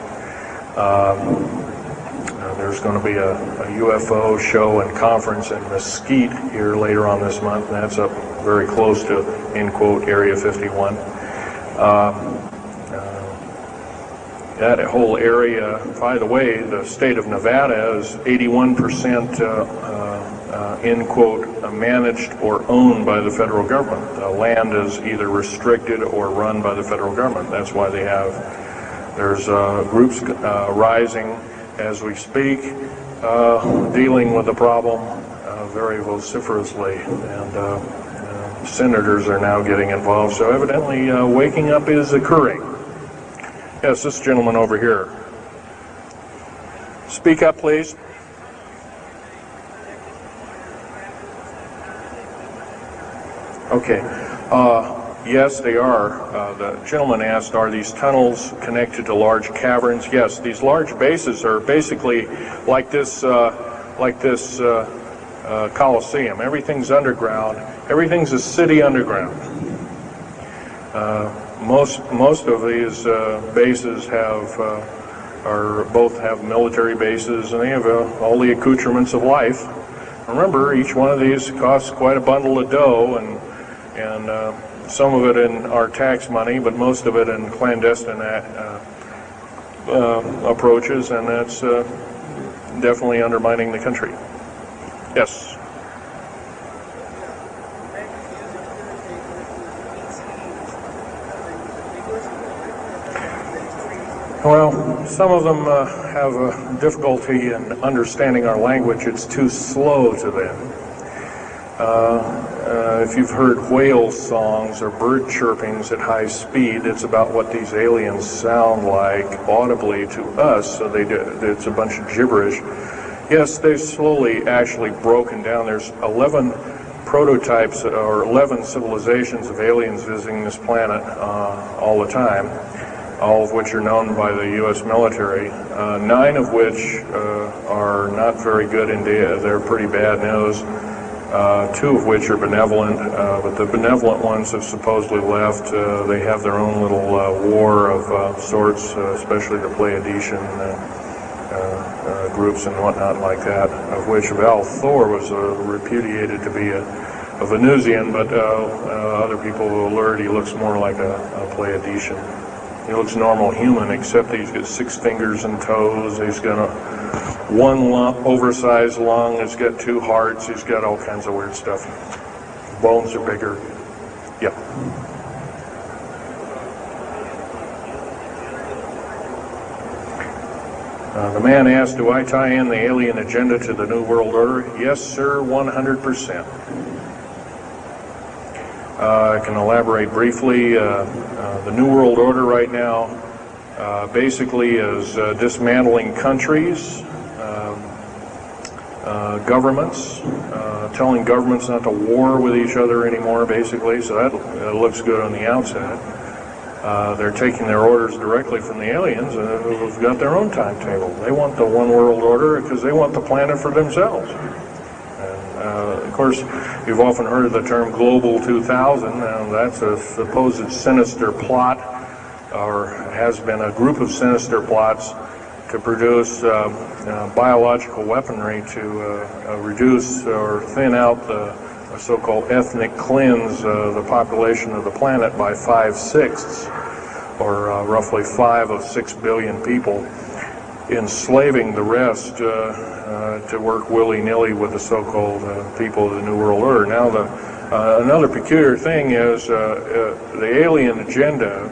There's going to be a UFO show and conference in Mesquite here later on this month, and that's up very close to, end quote, Area 51. That whole area, by the way, the state of Nevada is 81% end quote, managed or owned by the federal government. The land is either restricted or run by the federal government. That's why there's groups rising as we speak, dealing with the problem very vociferously, and senators are now getting involved. So evidently waking up is occurring. Yes, this gentleman over here. Speak up, please. Okay. Yes, they are. The gentleman asked, are these tunnels connected to large caverns? Yes, these large bases are basically like this Coliseum. Everything's underground. Everything's a city underground. Most of these bases both have military bases, and they have all the accoutrements of life. Remember, each one of these costs quite a bundle of dough, and some of it in our tax money, but most of it in clandestine approaches, and that's definitely undermining the country. Yes. Well, some of them have a difficulty in understanding our language. It's too slow to them. If you've heard whale songs or bird chirpings at high speed, it's about what these aliens sound like audibly to us, so it's a bunch of gibberish. Yes, they've slowly actually broken down. There's 11 prototypes or 11 civilizations of aliens visiting this planet all the time, all of which are known by the U.S. military, 9 of which are not very good in data. They're pretty bad news. 2 of which are benevolent, but the benevolent ones have supposedly left. They have their own little war of sorts, especially the Pleiadian groups and whatnot like that, of which Val Thor was repudiated to be a Venusian, but other people will alert he looks more like a Pleiadian. He looks normal human, except he's got 6 fingers and toes. He's got one oversized lung. He's got 2 hearts. He's got all kinds of weird stuff. Bones are bigger. Yep. The man asked, do I tie in the alien agenda to the New World Order? Yes, sir, 100%. I can elaborate briefly. The New World Order right now basically is dismantling countries, governments, telling governments not to war with each other anymore, basically, so that looks good on the outset. They're taking their orders directly from the aliens who've got their own timetable. They want the one world order because they want the planet for themselves. And, of course, you've often heard of the term Global 2000. Now, that's a supposed sinister plot, or has been a group of sinister plots to produce biological weaponry to reduce or thin out the so-called ethnic cleanse the population of the planet by 5/6, or roughly 5 of 6 billion people, enslaving the rest to work willy-nilly with the so-called people of the New World Order. Now, another peculiar thing is the alien agenda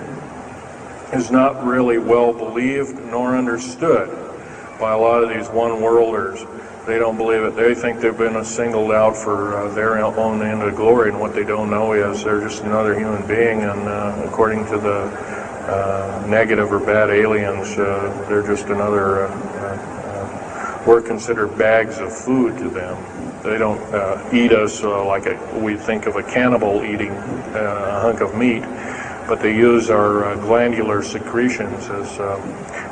is not really well believed nor understood by a lot of these one-worlders. They don't believe it. They think they've been singled out for their own end of glory, and what they don't know is they're just another human being, and according to the negative or bad aliens, they're just another, we're considered bags of food to them. They don't eat us like we think of a cannibal eating a hunk of meat, but they use our glandular secretions as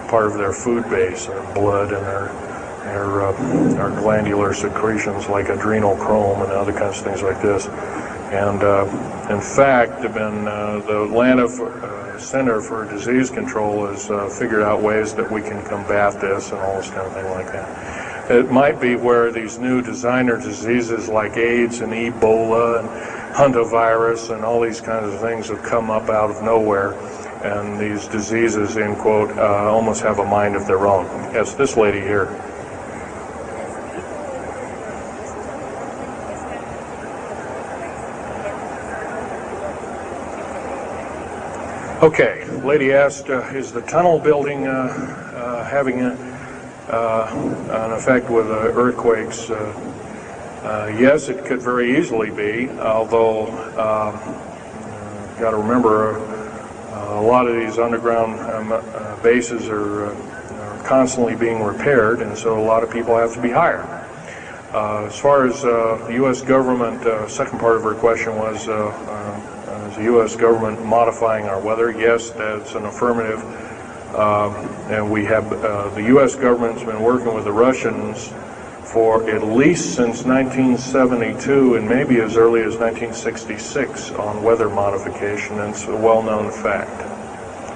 part of their food base, our blood and our glandular secretions like adrenochrome and other kinds of things like this. And in fact, the Atlanta Center for Disease Control has figured out ways that we can combat this and all this kind of thing like that. It might be where these new designer diseases like AIDS and Ebola and hantavirus and all these kinds of things have come up out of nowhere, and these diseases, end quote, almost have a mind of their own. Yes, this lady here. Okay, lady asked, is the tunnel building having an effect with earthquakes? Yes, it could very easily be, although got to remember a lot of these underground bases are constantly being repaired, and so a lot of people have to be hired. As far as the U.S. government, second part of her question was, is the U.S. government modifying our weather? Yes, that's an affirmative. And we have, the U.S. government's been working with the Russians for at least since 1972 and maybe as early as 1966 on weather modification. And it's a well-known fact,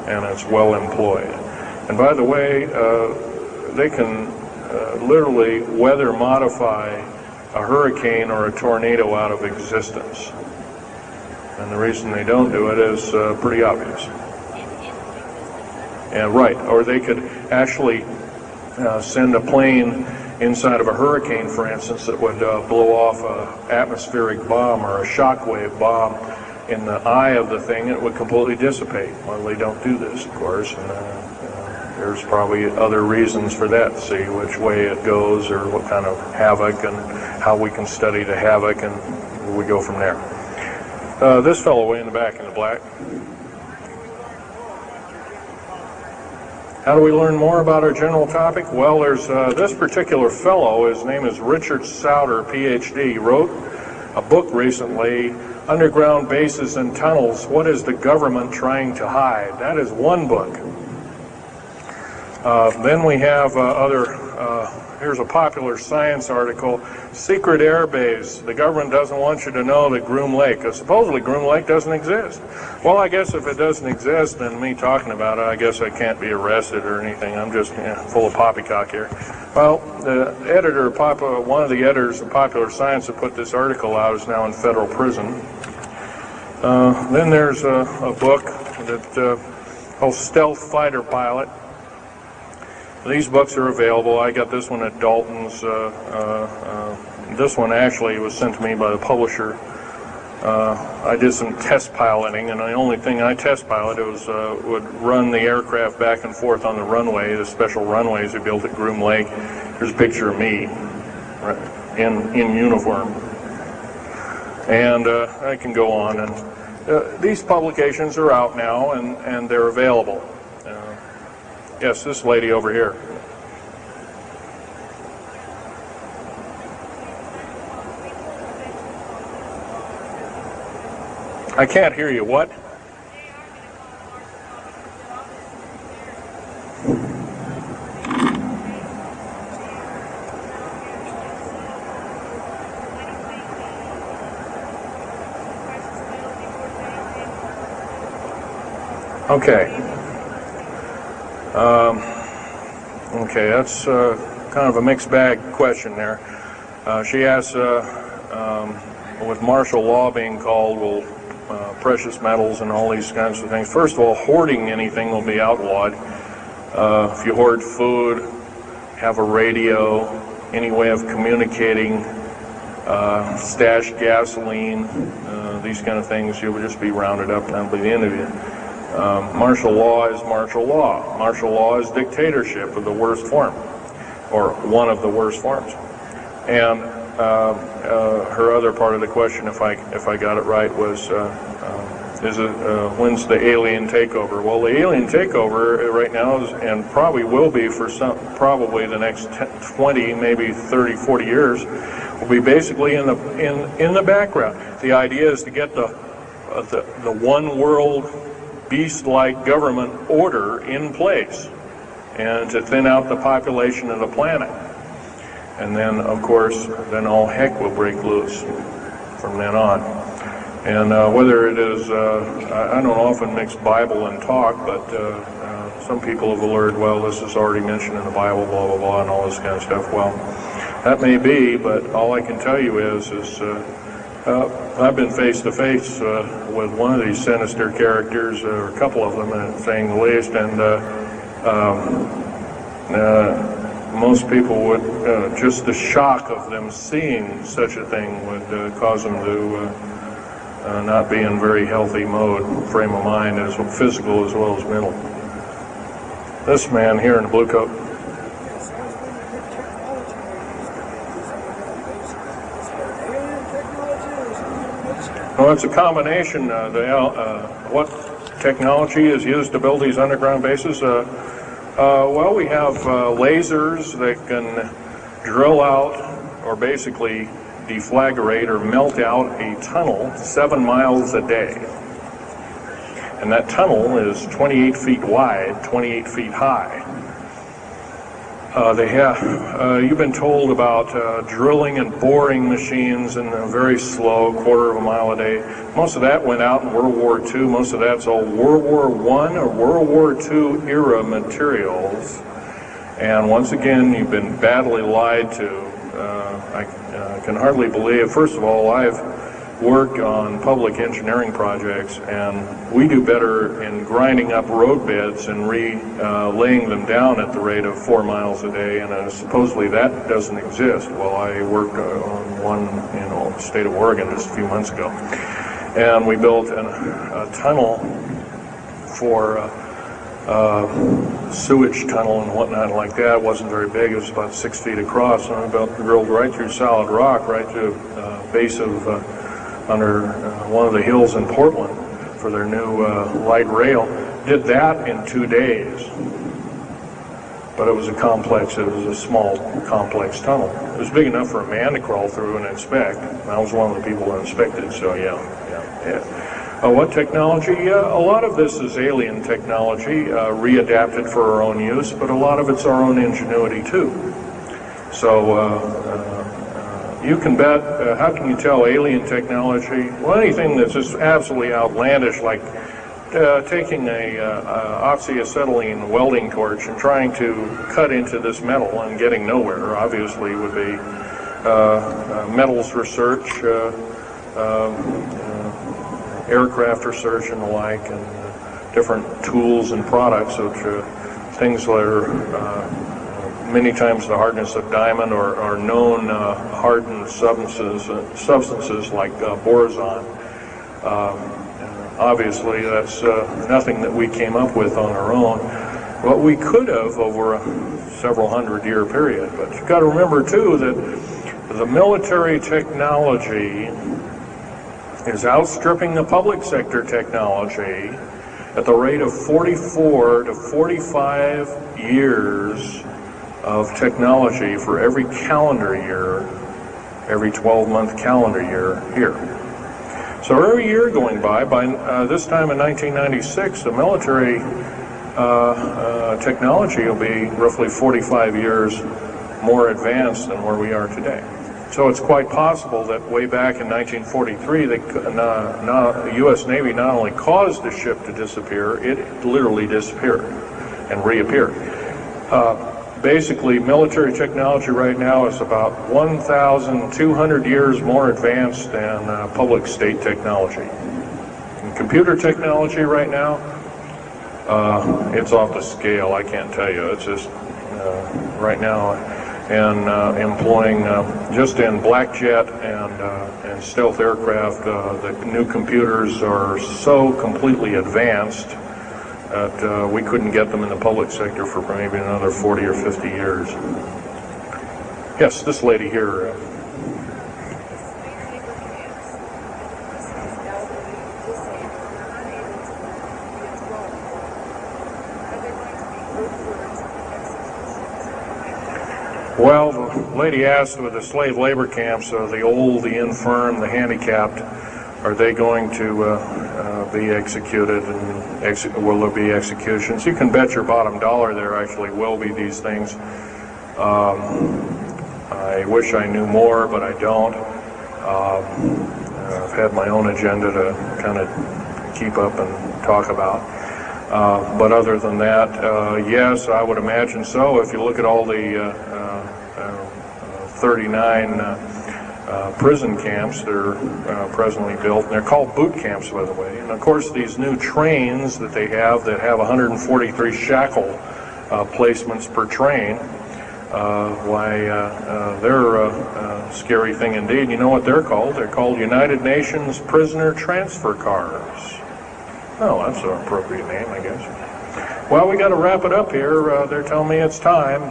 and it's well employed. And by the way, they can literally weather modify a hurricane or a tornado out of existence. And the reason they don't do it is pretty obvious. And right, or they could actually send a plane inside of a hurricane, for instance, that would blow off an atmospheric bomb or a shockwave bomb in the eye of the thing. It would completely dissipate. Well, they don't do this, of course, and there's probably other reasons for that. See which way it goes, or what kind of havoc, and how we can study the havoc, and we go from there. This fellow way in the back in the black. How do we learn more about our general topic? Well, there's this particular fellow, his name is Richard Souter, PhD. He wrote a book recently, Underground Bases and Tunnels, What is the Government Trying to Hide? That is one book. Then we have here's a popular science article, Secret Air Base. The government doesn't want you to know that Groom Lake, because supposedly Groom Lake doesn't exist. Well, I guess if it doesn't exist, then me talking about it, I guess I can't be arrested or anything. I'm just full of poppycock here. Well, the editor, one of the editors of Popular Science that put this article out is now in federal prison. Then there's a book that called Stealth Fighter Pilot. These books are available. I got this one at Dalton's. This one actually was sent to me by the publisher. I did some test piloting, and the only thing I test piloted was would run the aircraft back and forth on the runway, the special runways we built at Groom Lake. There's a picture of me in uniform. And I can go on. And these publications are out now, and they're available. Yes, this lady over here. I can't hear you. What? Okay. Okay, that's kind of a mixed bag question there. She asks, with martial law being called, will precious metals and all these kinds of things. First of all, hoarding anything will be outlawed. If you hoard food, have a radio, any way of communicating, stash gasoline, these kind of things, you would just be rounded up and that'll be the end of it. Martial law is martial law. Martial law is dictatorship of the worst form, or one of the worst forms. And her other part of the question, if I got it right, was when's the alien takeover? Well, the alien takeover right now is, and probably will be for probably the next 20, maybe 30, 40 years, will be basically in the background. The idea is to get the one world beast-like government order in place, and to thin out the population of the planet. And then, of course, then all heck will break loose from then on. And whether it is, I don't often mix Bible and talk, but some people have alerted, well, this is already mentioned in the Bible, blah, blah, blah, and all this kind of stuff. Well, that may be, but all I can tell you is I've been face to face with one of these sinister characters, or a couple of them, saying the least, and most people would, just the shock of them seeing such a thing would cause them to not be in very healthy mode, frame of mind, as physical as well as mental. This man here in the blue coat. Well, it's a combination. What technology is used to build these underground bases? Well, we have lasers that can drill out, or basically deflagrate or melt out a tunnel 7 miles a day. And that tunnel is 28 feet wide, 28 feet high. You've been told about drilling and boring machines in a very slow, 1/4 mile a day. Most of that went out in World War II. Most of that's all World War I or World War II era materials. And once again, you've been badly lied to. I can hardly believe, first of all, I've worked on public engineering projects, and we do better in grinding up road beds and laying them down at the rate of 4 miles a day, and supposedly that doesn't exist. Well, I worked on one in the state of Oregon just a few months ago, and we built a tunnel for sewage tunnel and whatnot like that. It wasn't very big. It was about 6 feet across, and I drilled right through solid rock, right to base of under one of the hills in Portland for their new light rail. Did that in 2 days. But it was a small, complex tunnel. It was big enough for a man to crawl through and inspect. I was one of the people that inspected, so yeah. What technology? A lot of this is alien technology, readapted for our own use, but a lot of it's our own ingenuity too. So you can bet, how can you tell alien technology? Well, anything that's just absolutely outlandish, like taking a oxyacetylene welding torch and trying to cut into this metal and getting nowhere, obviously would be metals research, aircraft research and the like, and different tools and products, which things that are many times the hardness of diamond, or known hardened substances like borazon. Obviously, that's nothing that we came up with on our own, but we could have over a several hundred-year period. But you've got to remember, too, that the military technology is outstripping the public sector technology at the rate of 44 to 45 years of technology for every calendar year, every 12-month calendar year here. So every year going by this time in 1996, the military technology will be roughly 45 years more advanced than where we are today. So it's quite possible that way back in 1943, the U.S. Navy not only caused the ship to disappear, it literally disappeared and reappeared. Basically, military technology right now is about 1,200 years more advanced than public state technology. And computer technology right now, it's off the scale, I can't tell you. It's just right now, and employing just in black jet and stealth aircraft, the new computers are so completely advanced that we couldn't get them in the public sector for maybe another 40 or 50 years. Yes, this lady here. Well, the lady asked with the slave labor camps, the old, the infirm, the handicapped, are they going to be executed, and will there be executions? You can bet your bottom dollar there actually will be these things. I wish I knew more, but I don't. I've had my own agenda to kind of keep up and talk about. But other than that, yes, I would imagine so. If you look at all the 39 prison camps that are presently built, and they're called boot camps, by the way. And of course, these new trains that they have 143 shackle placements per train, they're a scary thing indeed. You know what they're called? They're called United Nations Prisoner Transfer Cars. Oh, that's an appropriate name, I guess. Well, we got to wrap it up here. They're telling me it's time.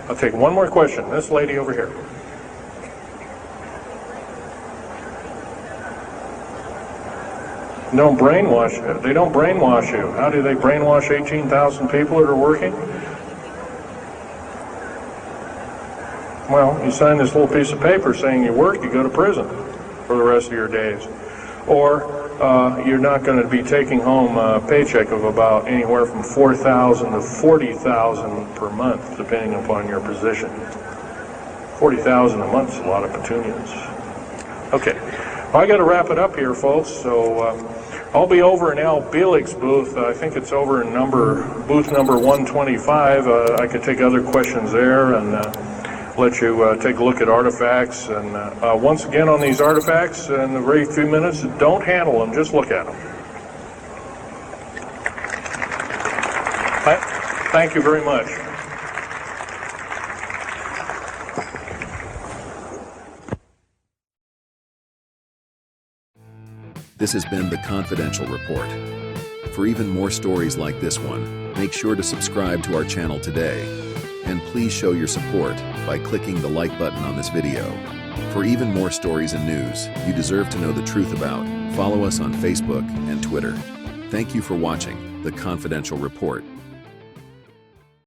I'll take one more question. This lady over here. Don't brainwash you. They don't brainwash you. How do they brainwash 18,000 people that are working? Well, you sign this little piece of paper saying you work, you go to prison for the rest of your days. Or you're not going to be taking home a paycheck of about anywhere from $4,000 to $40,000 per month, depending upon your position. $40,000 a month is a lot of petunias. Okay, well, I got to wrap it up here, folks. So I'll be over in Al Bielig's booth. I think it's over in booth number 125. I could take other questions there and let you take a look at artifacts. And once again, on these artifacts, in the very few minutes, don't handle them, just look at them. Thank you very much. This has been the Confidential Report. For even more stories like this one, make sure to subscribe to our channel today. And please show your support by clicking the like button on this video. For even more stories and news you deserve to know the truth about, follow us on Facebook and Twitter. Thank you for watching the Confidential Report.